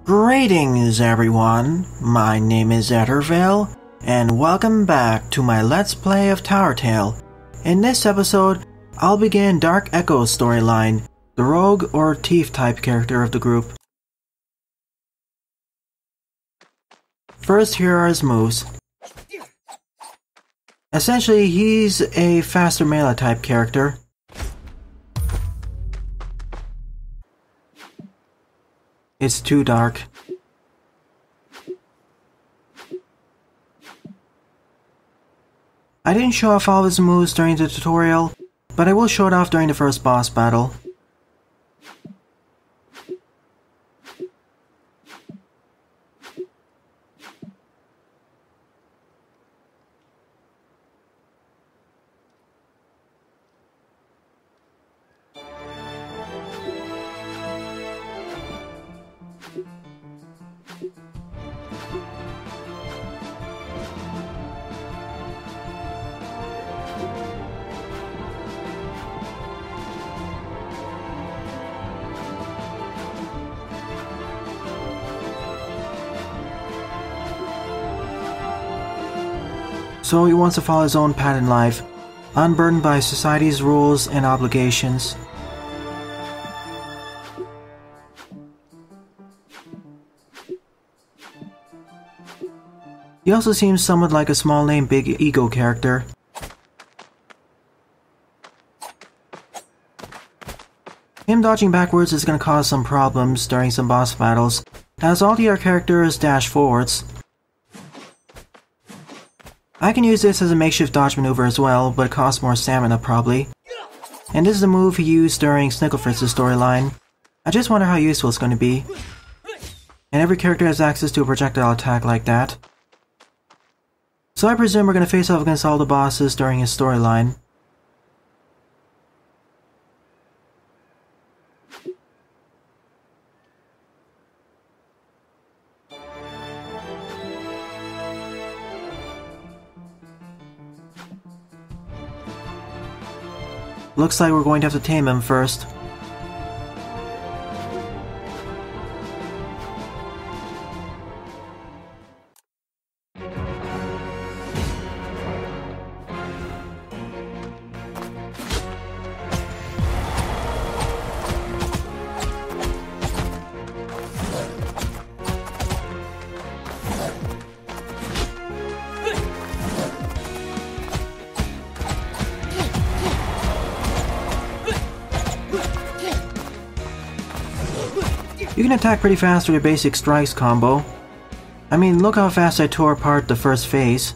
Greetings everyone, my name is Faindrel, and welcome back to my Let's Play of Towertale. In this episode, I'll begin Dark Echo's storyline, the rogue or thief type character of the group. First, here are his moves. Essentially, he's a faster melee type character. It's too dark. I didn't show off all of his moves during the tutorial, but I will show it off during the first boss battle. So he wants to follow his own path in life, unburdened by society's rules and obligations. He also seems somewhat like a small-name big ego character. Him dodging backwards is going to cause some problems during some boss battles, as all the other characters dash forwards. I can use this as a makeshift dodge maneuver as well, but it costs more stamina probably. And this is the move he used during Snicklefritz's storyline. I just wonder how useful it's going to be. And every character has access to a projectile attack like that. So I presume we're going to face off against all the bosses during his storyline. Looks like we're going to have to tame him first. You can attack pretty fast with your basic strikes combo. I mean, look how fast I tore apart the first phase.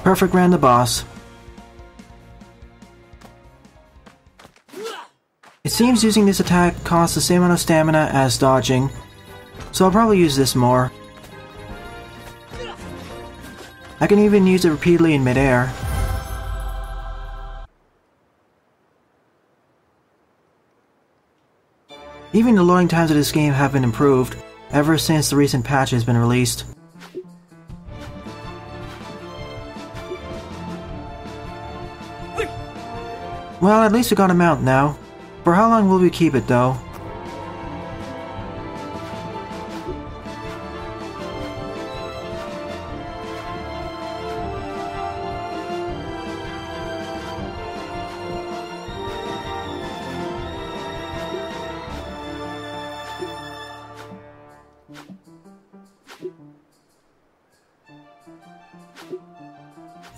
Perfect ran the boss. It seems using this attack costs the same amount of stamina as dodging, so I'll probably use this more. I can even use it repeatedly in midair. Even the loading times of this game have been improved ever since the recent patch has been released. Well, at least we got a mount now. For how long will we keep it, though?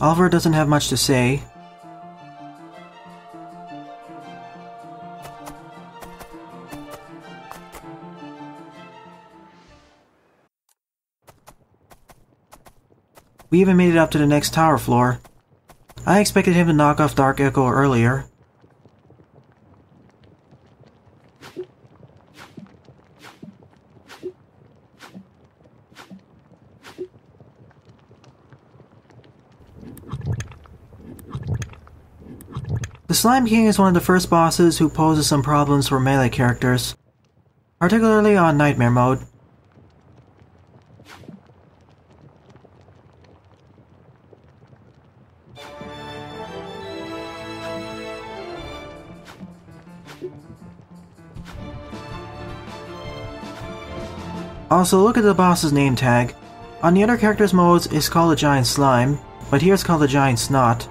Oliver doesn't have much to say. We even made it up to the next tower floor. I expected him to knock off Dark Echo earlier. Slime King is one of the first bosses who poses some problems for melee characters, particularly on Nightmare mode. Also, look at the boss's name tag. On the other characters' modes, it's called a giant slime, but here it's called a giant snot.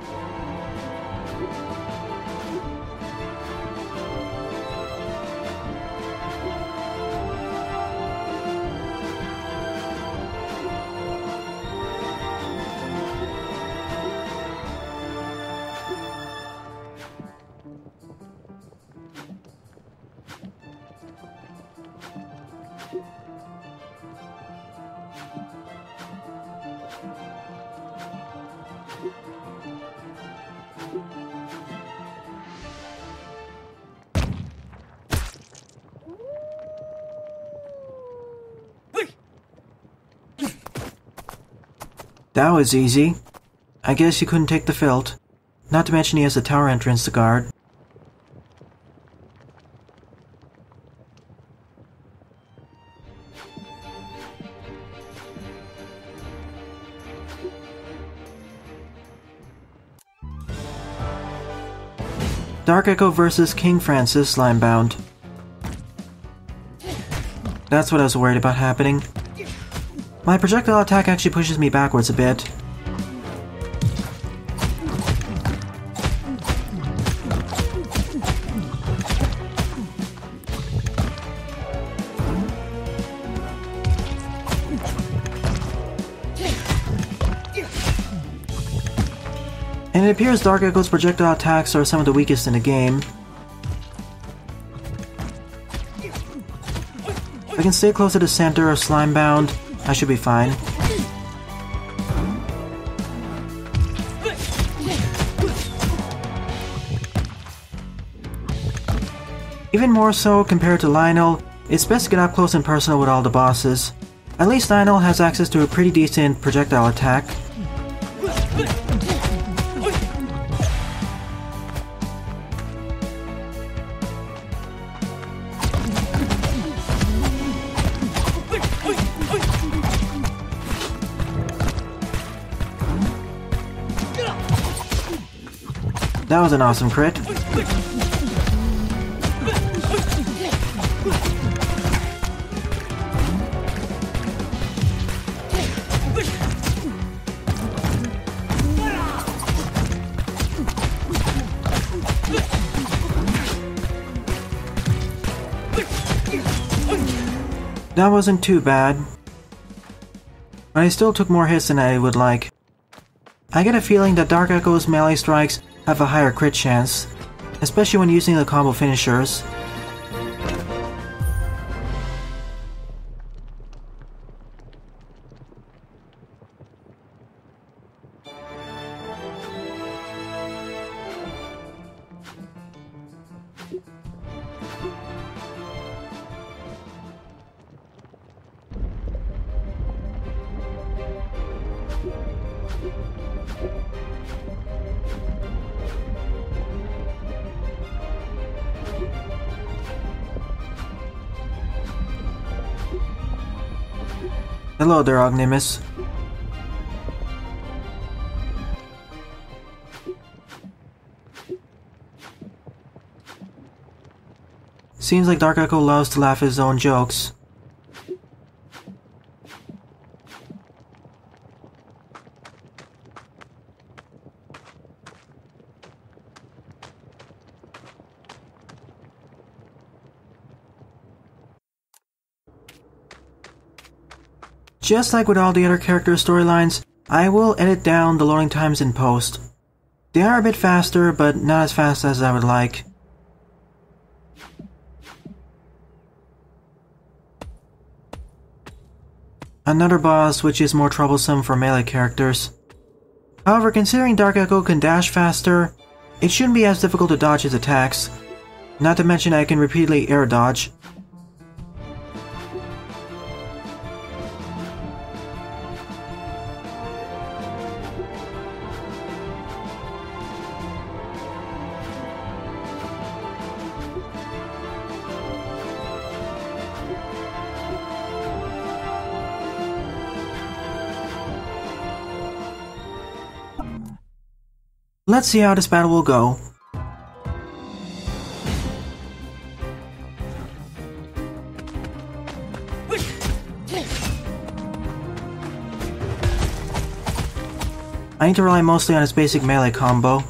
That was easy. I guess he couldn't take the filt. Not to mention he has the tower entrance to guard. Dark Echo vs King Francis Slimebound. That's what I was worried about happening. My projectile attack actually pushes me backwards a bit. And it appears Dark Echo's projectile attacks are some of the weakest in the game. If I can stay close to the center of Slimebound, I should be fine. Even more so compared to Lionel, it's best to get up close and personal with all the bosses. At least Lionel has access to a pretty decent projectile attack. That was an awesome crit. That wasn't too bad, but I still took more hits than I would like. I get a feeling that Dark Echo's melee strikes have a higher crit chance, especially when using the combo finishers. Hello there, Ognimus. Seems like Dark Echo loves to laugh at his own jokes. Just like with all the other character storylines, I will edit down the loading times in post. They are a bit faster, but not as fast as I would like. Another boss which is more troublesome for melee characters. However, considering Dark Echo can dash faster, it shouldn't be as difficult to dodge his attacks. Not to mention I can repeatedly air dodge. Let's see how this battle will go. I need to rely mostly on his basic melee combo.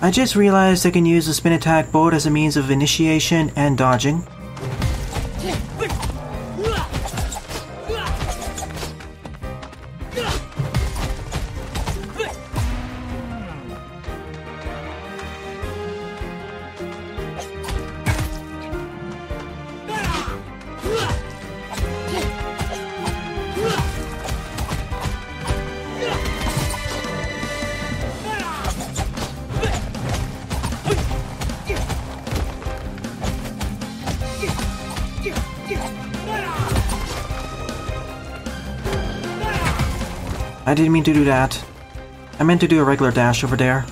I just realized I can use the spin attack both as a means of initiation and dodging. I didn't mean to do that. I meant to do a regular dash over there.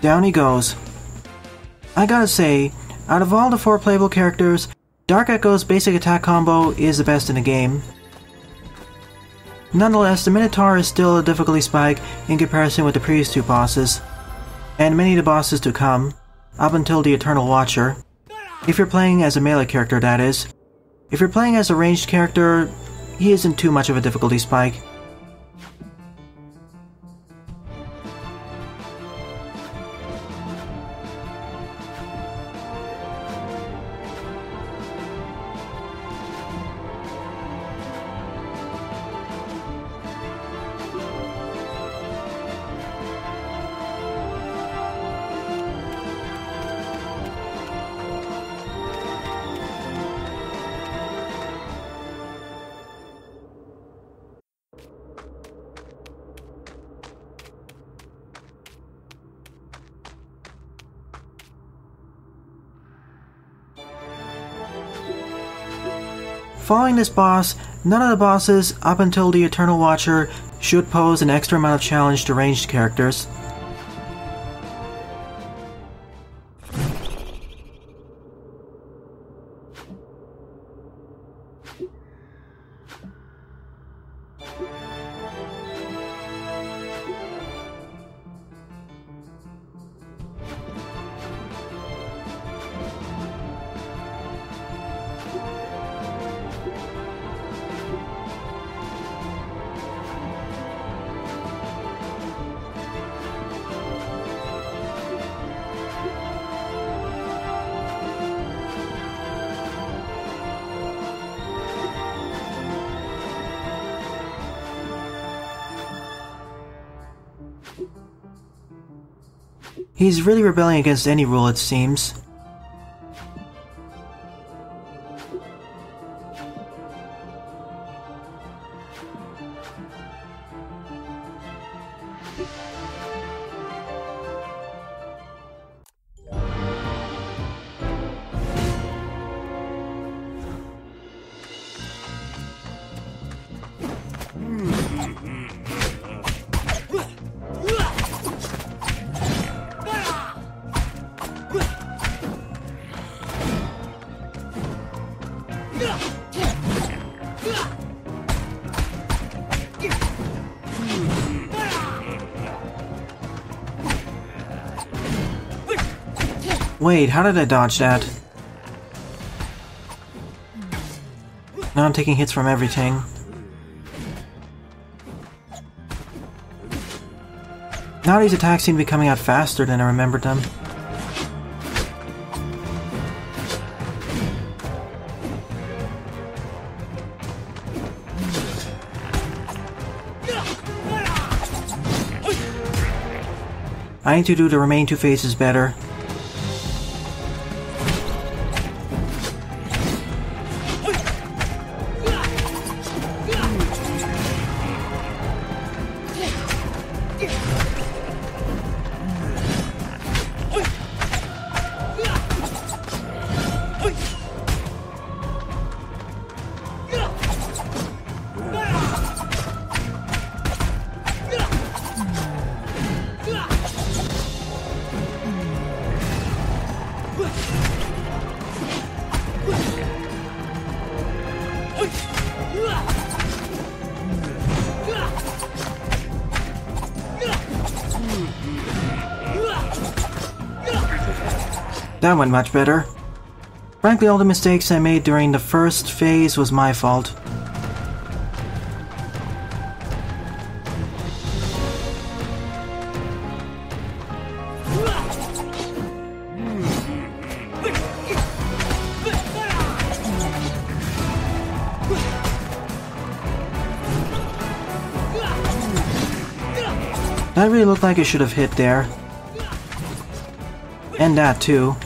Down he goes. I gotta say, out of all the 4 playable characters, Dark Echo's basic attack combo is the best in the game. Nonetheless, the Minotaur is still a difficulty spike in comparison with the previous 2 bosses, and many of the bosses to come, up until the Eternal Watcher. If you're playing as a melee character, that is. If you're playing as a ranged character, he isn't too much of a difficulty spike. Following this boss, none of the bosses up until the Eternal Watcher should pose an extra amount of challenge to ranged characters. He's really rebelling against any rule, it seems. Wait, how did I dodge that? Now I'm taking hits from everything. Now these attacks seem to be coming out faster than I remembered them. I need to do the remaining two phases better. That went much better. Frankly, all the mistakes I made during the first phase was my fault. That really looked like it should have hit there. And that too.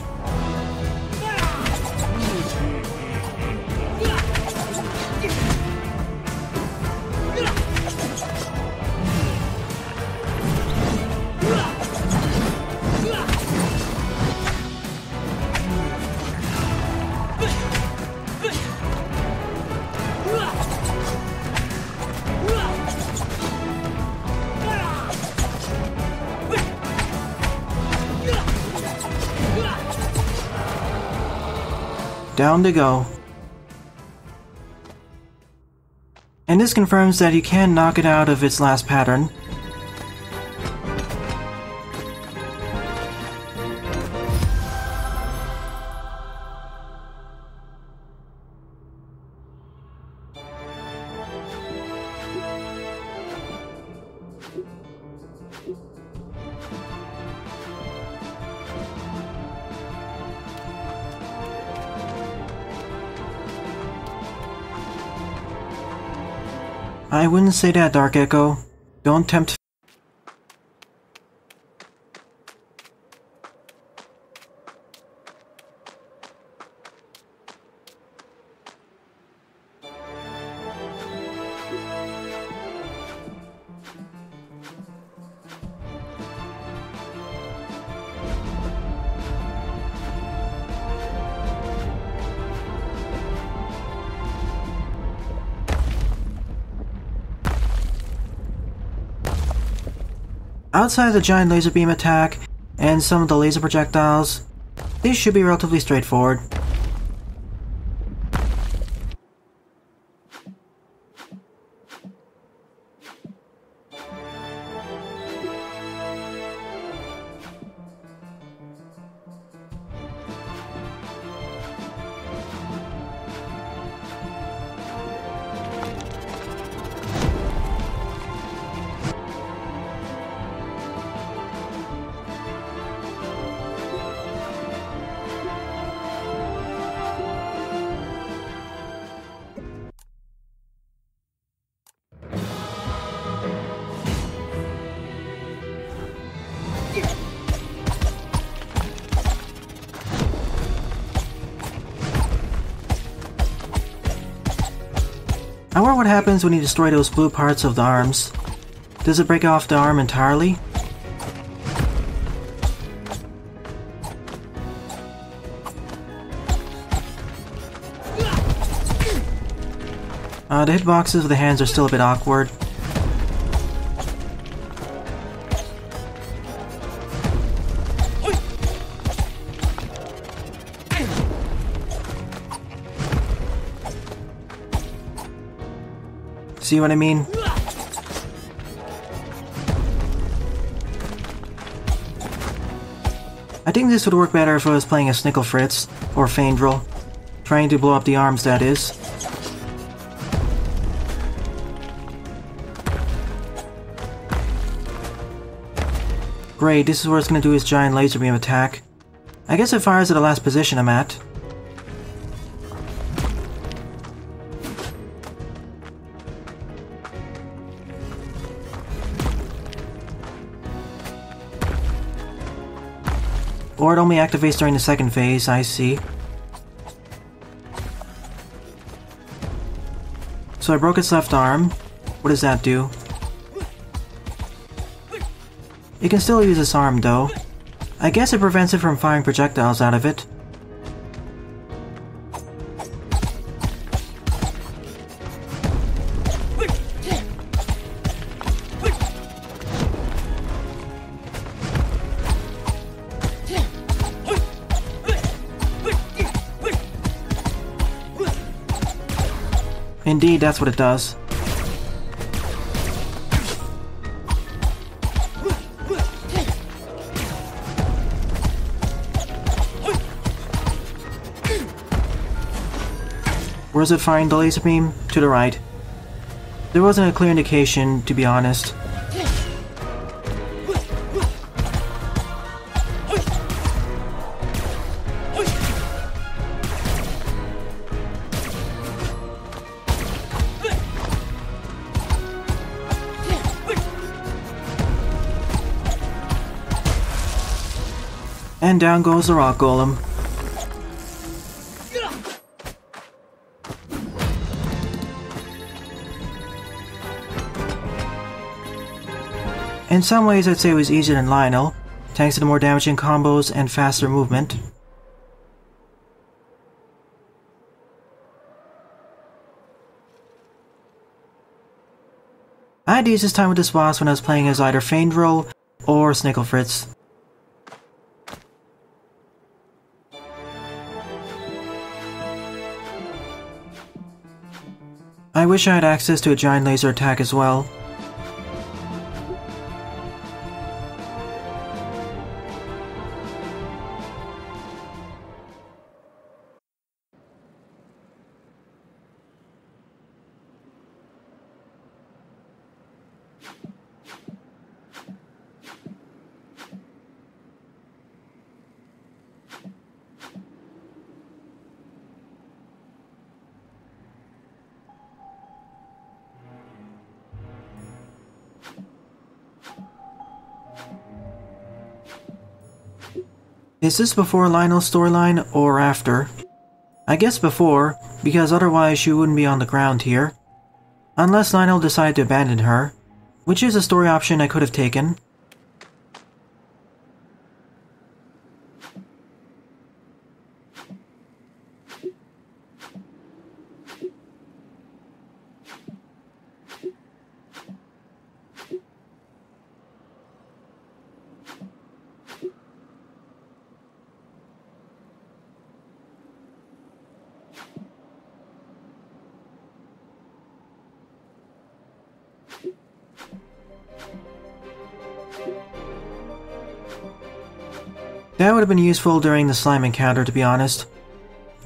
Down to go. And this confirms that you can knock it out of its last pattern. I wouldn't say that, Dark Echo. Don't tempt. Outside of the giant laser beam attack and some of the laser projectiles, these should be relatively straightforward. I wonder what happens when you destroy those blue parts of the arms. Does it break off the arm entirely? The hitboxes of the hands are still a bit awkward. See what I mean? I think this would work better if I was playing as Fritz or Faindrel, trying to blow up the arms, that is. Great, this is where it's going to do its giant laser beam attack. I guess it fires at the last position I'm at. Or it only activates during the second phase, I see. So I broke its left arm. What does that do? It can still use its arm though. I guess it prevents it from firing projectiles out of it. Indeed, that's what it does. Where's it firing the laser beam? To the right. There wasn't a clear indication, to be honest. And down goes the rock golem. In some ways I'd say it was easier than Lionel, thanks to the more damaging combos and faster movement. I had the easiest time with this boss when I was playing as either Faindrel or Snicklefritz. I wish I had access to a giant laser attack as well. Is this before Lionel's storyline, or after? I guess before, because otherwise she wouldn't be on the ground here. Unless Lionel decided to abandon her, which is a story option I could have taken. That would have been useful during the slime encounter, to be honest.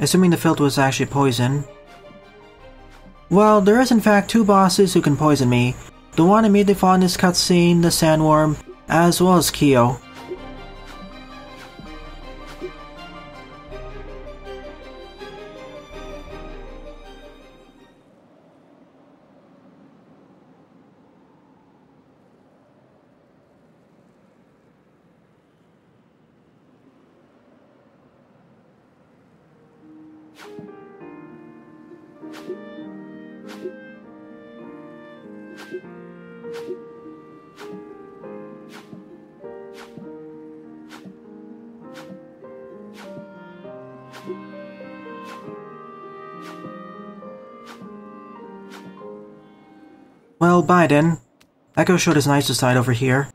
Assuming the filter was actually poison. Well, there is in fact two bosses who can poison me. The one immediately following this cutscene, the Sandworm, as well as Kyo. Well, bye then. Echo showed his nicer side over here.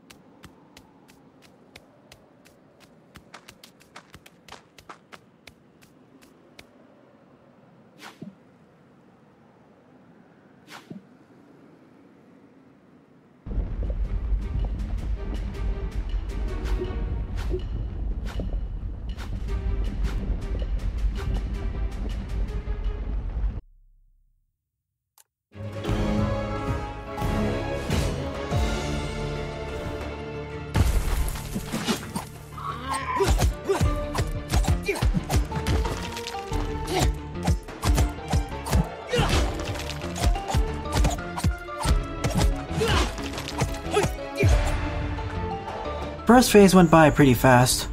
First phase went by pretty fast.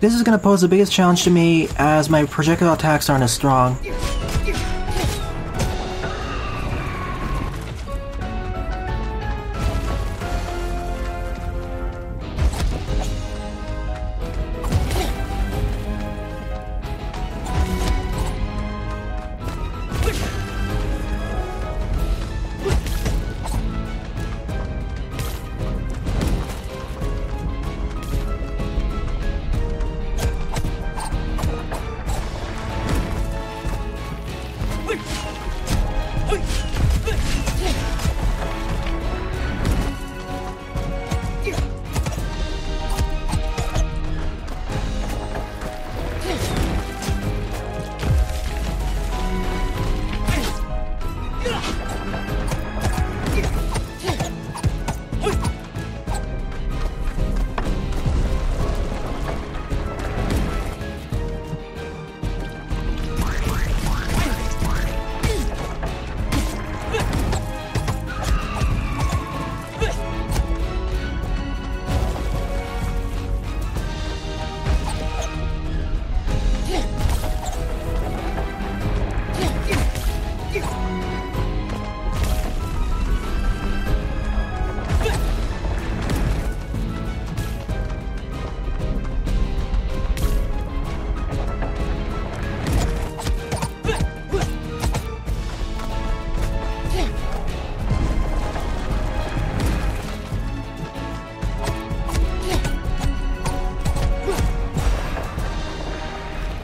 This is gonna pose the biggest challenge to me as my projectile attacks aren't as strong.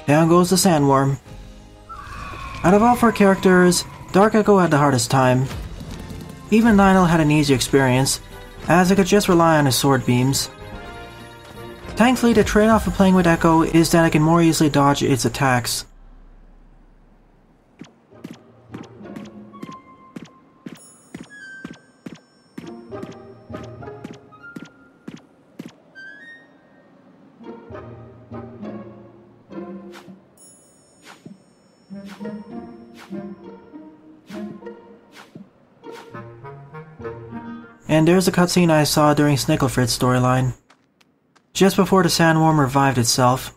Down goes the sandworm. Out of all 4 characters, Dark Echo had the hardest time. Even Lionel had an easy experience, as I could just rely on his sword beams. Thankfully, the trade-off of playing with Echo is that I can more easily dodge its attacks. And there's a cutscene I saw during Snicklefrit's storyline, just before the sandworm revived itself.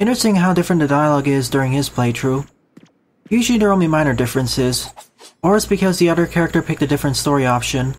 Interesting how different the dialogue is during his playthrough. Usually there are only minor differences, or it's because the other character picked a different story option.